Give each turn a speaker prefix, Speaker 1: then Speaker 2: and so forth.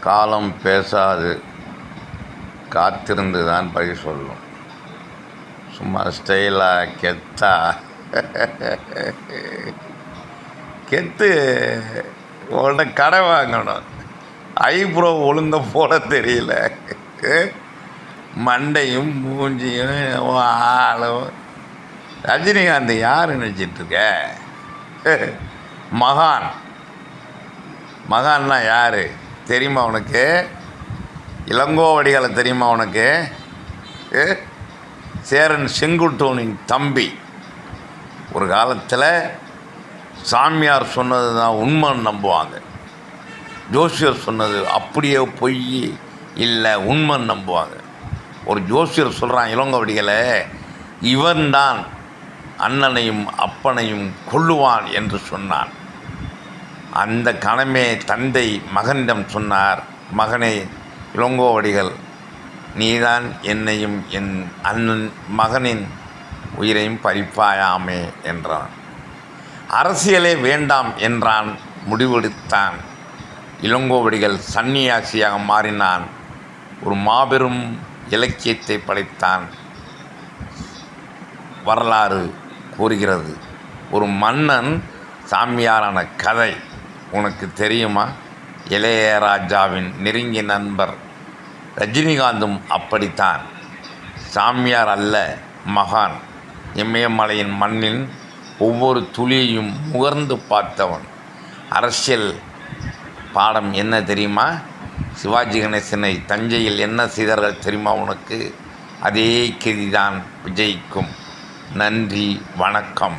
Speaker 1: காலம் பேசாது, காத்திருந்து தான் பதில் சொல்லும். சும்மா ஸ்டைலாக கெத்தா கெத்து உங்கள்கிட்ட கடை வாங்கணும். ஐப்ரோ ஒழுங்க போட தெரியல, மண்டையும் மூஞ்சியும் ஆளும். ரஜினிகாந்த் யார் நினச்சிட்ருக்க? மகான். மகான்னா யார் தெரியுமா உனக்கு? இளங்கோவடிகளை தெரியுமா உனக்கு? சேரன் செங்குட்டுவனின் தம்பி. ஒரு காலத்தில் சாமியார் சொன்னது தான் உண்மைன்னு நம்புவாங்க, ஜோசியர் சொன்னது அப்படியே பொய் இல்லை உண்மைன்னு நம்புவாங்க. ஒரு ஜோசியர் சொல்கிறான், இளங்கோவடிகளை இவன்தான் அண்ணனையும் அப்பனையும் கொல்லுவான் என்று சொன்னான். அந்த கணமே தந்தை மகனிடம் சொன்னார், மகனே இளங்கோவடிகள், நீதான் என்னையும் என் அண்ணன் மகனின் உயிரையும் பறிப்பாயாமே என்றான். அரசியலே வேண்டாம் என்றான், முடிவெடுத்தான். இளங்கோவடிகள் சன்னியாசியாக மாறினான், ஒரு மாபெரும் இலக்கியத்தை படைத்தான். வரலாறு கூறுகிறது. ஒரு மன்னன் சாமியாரான கதை உனக்கு தெரியுமா? இளையராஜாவின் நெருங்கிய நண்பர் ரஜினிகாந்தும் அப்படித்தான். சாமியார் அல்ல, மகான். இமயமலையின் மண்ணின் ஒவ்வொரு துளியையும் முகர்ந்து பார்த்தவன். அரசியல் பாடம் என்ன தெரியுமா? சிவாஜி கணேசனை தஞ்சையில் என்ன செய்தார்கள் தெரியுமா உனக்கு? அதே கதிதான் விஜய்க்கும். நன்றி, வணக்கம்.